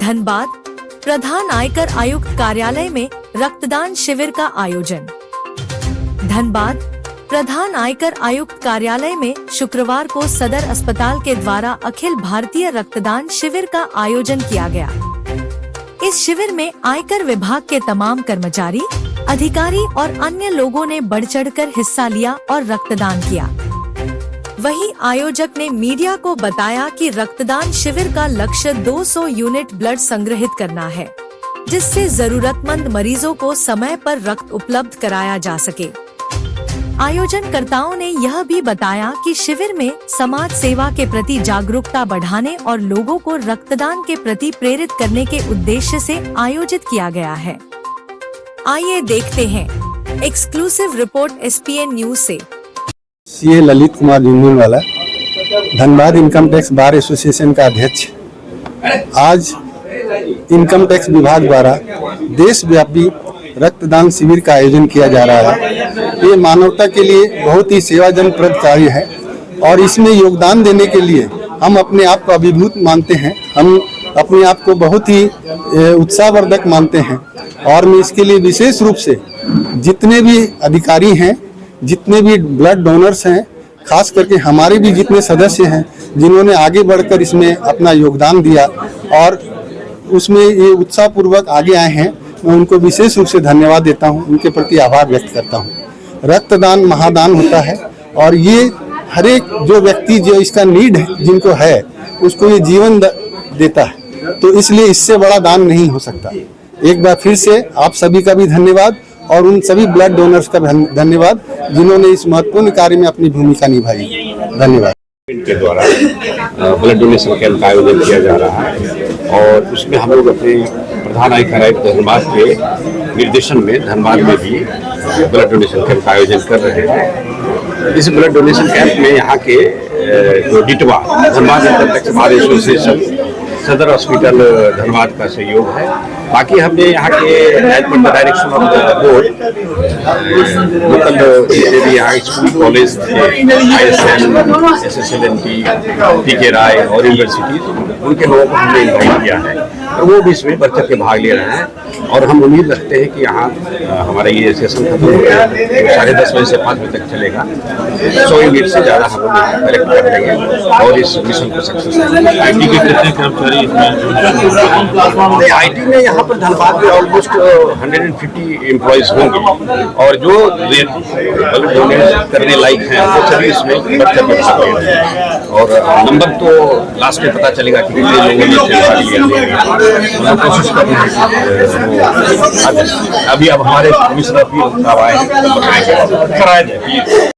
धनबाद प्रधान आयकर आयुक्त कार्यालय में रक्तदान शिविर का आयोजन। धनबाद प्रधान आयकर आयुक्त कार्यालय में शुक्रवार को सदर अस्पताल के द्वारा अखिल भारतीय रक्तदान शिविर का आयोजन किया गया। इस शिविर में आयकर विभाग के तमाम कर्मचारी, अधिकारी और अन्य लोगों ने बढ़ चढ़कर हिस्सा लिया और रक्तदान किया। वहीं आयोजक ने मीडिया को बताया कि रक्तदान शिविर का लक्ष्य 200 यूनिट ब्लड संग्रहित करना है, जिससे जरूरतमंद मरीजों को समय पर रक्त उपलब्ध कराया जा सके। आयोजनकर्ताओं ने यह भी बताया कि शिविर में समाज सेवा के प्रति जागरूकता बढ़ाने और लोगों को रक्तदान के प्रति प्रेरित करने के उद्देश्य से आयोजित किया गया है। आइए देखते हैं एक्सक्लूसिव रिपोर्ट SPN न्यूज से। CA Lalit Kumar Jhunjhunwala, Dhanbad income tax bar association का अध्यक्ष। आज इनकम टैक्स विभाग द्वारा देशव्यापी रक्तदान शिविर का आयोजन किया जा रहा है। ये मानवता के लिए बहुत ही सेवाजनप्रद कार्य है और इसमें योगदान देने के लिए हम अपने आप को अभिभूत मानते हैं। हम अपने आप को बहुत ही उत्साहवर्धक मानते हैं और मैं इसके लिए विशेष रूप से जितने भी अधिकारी हैं, जितने भी ब्लड डोनर्स हैं, खास करके हमारे भी जितने सदस्य हैं जिन्होंने आगे बढ़कर इसमें अपना योगदान दिया और उसमें ये उत्साहपूर्वक आगे आए हैं, मैं उनको विशेष रूप से धन्यवाद देता हूं, उनके प्रति आभार व्यक्त करता हूं। रक्तदान महादान होता है और ये हर एक जो व्यक्ति जो इसका नीड है, जिनको है, उसको ये जीवन देता है, तो इसलिए इससे बड़ा दान नहीं हो सकता। एक बार फिर से आप सभी का भी धन्यवाद और उन सभी ब्लड डोनर्स का धन्यवाद जिन्होंने इस महत्वपूर्ण कार्य में अपनी भूमिका निभाई। धन्यवाद। के द्वारा ब्लड डोनेशन कैंप का आयोजन किया जा रहा है और उसमें हम लोग अपने प्रधान आयकर आयुक्त धनबाद के निर्देशन में धनबाद में भी ब्लड डोनेशन कैंप का आयोजन कर रहे हैं। इस ब्लड डोनेशन कैंप में यहाँ के जो डिटवा Dhanbad income tax bar association, सदर हॉस्पिटल धनबाद का सहयोग है। बाकी हमने यहाँ के as per the direction of the board local जितने भी यहाँ school, college, ISM, SSLNT, PK Rai और यूनिवर्सिटी, उनके लोगों को हमने इन्वाइट किया है और वो भी इसमें बढ़ चढ़ के भाग ले रहे हैं और हम उम्मीद रखते हैं कि यहाँ हमारा ये सेशन खत्म हो गया 10:30 बजे से 5 बजे तक चलेगा। 100 यूनिट से ज़्यादा हम लोग कलेक्ट कर लेंगे और इस मिशन को सक्सेस करेंगे। IT के कितने कर्मचारी IT में यहाँ पर धनबाद में ऑलमोस्ट 150 एम्प्लॉयज होंगे और जो डोनेट करने लायक हैं वो सभी इसमें बढ़ चढ़ के भाग ले रहे हैं और नंबर तो लास्ट में पता चलेगा कि कितने लोगों ने भाग लिया। हम कोशिश कर रहे हैं अभी अब हमारे कमिश्नर भी कराए जाए।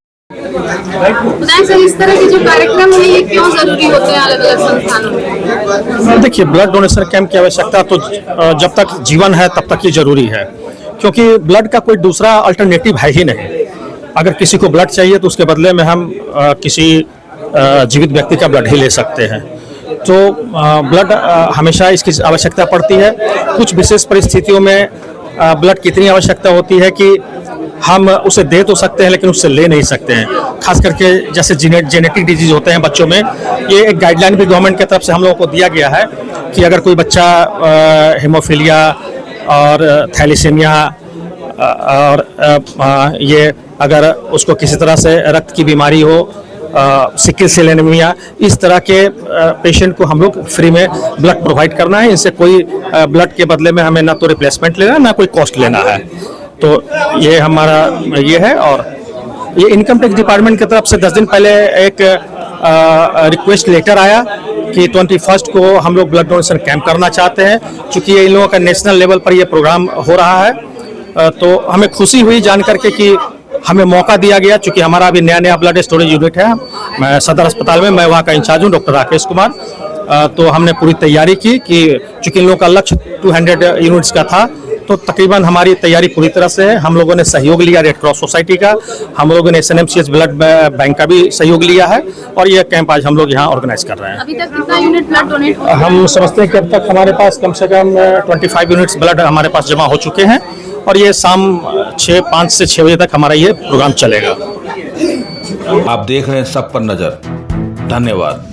इस तरह के जो कार्यक्रम है ये क्यों जरूरी होते हैं अलग अलग संस्थानों में? देखिए, ब्लड डोनेशन कैंप की आवश्यकता तो जब तक जीवन है तब तक ये जरूरी है, क्योंकि ब्लड का कोई दूसरा अल्टरनेटिव है ही नहीं। अगर किसी को ब्लड चाहिए तो उसके बदले में हम किसी जीवित व्यक्ति का ब्लड ही ले सकते हैं। तो ब्लड हमेशा इसकी आवश्यकता पड़ती है। कुछ विशेष परिस्थितियों में ब्लड की इतनी आवश्यकता होती है कि हम उसे दे तो सकते हैं लेकिन उससे ले नहीं सकते हैं। खास करके जैसे जेनेटिक डिजीज होते हैं बच्चों में, ये एक गाइडलाइन भी गवर्नमेंट की तरफ से हम लोगों को दिया गया है कि अगर कोई बच्चा हेमोफीलिया और थैलीसीमिया और ये अगर उसको किसी तरह से रक्त की बीमारी हो, सिकल सेल एनीमिया, इस तरह के पेशेंट को हम लोग फ्री में ब्लड प्रोवाइड करना है। इनसे कोई ब्लड के बदले में हमें ना तो रिप्लेसमेंट लेना ना कोई कॉस्ट लेना है। तो ये हमारा ये है और ये इनकम टैक्स डिपार्टमेंट की तरफ से 10 दिन पहले एक रिक्वेस्ट लेटर आया कि 21 को हम लोग ब्लड डोनेशन कैंप करना चाहते हैं। चूँकि ये इन लोगों का नेशनल लेवल पर ये प्रोग्राम हो रहा है तो हमें खुशी हुई जान करके कि हमें मौका दिया गया। चूँकि हमारा अभी नया ब्लड स्टोरेज यूनिट है, मैं सदर अस्पताल में, मैं वहाँ का इंचार्ज हूँ, डॉक्टर राकेश कुमार। तो हमने पूरी तैयारी की कि चूँकि इन लोगों का लक्ष्य 200 यूनिट्स का था, तो तकरीबन हमारी तैयारी पूरी तरह से है। हम लोगों ने सहयोग लिया रेड क्रॉस सोसाइटी का, हम लोगों ने SNMCH ब्लड बैंक का भी सहयोग लिया है और ये कैंप आज हम लोग यहाँ ऑर्गेनाइज कर रहे हैं। अभी तक कितना यूनिट ब्लड डोनेट हुआ? हम समझते हैं कि अब तक हमारे पास कम से कम 25 यूनिट्स ब्लड हमारे पास जमा हो चुके हैं और ये शाम 5 से 6 बजे तक हमारा ये प्रोग्राम चलेगा। आप देख रहे हैं सब पर नजर। धन्यवाद।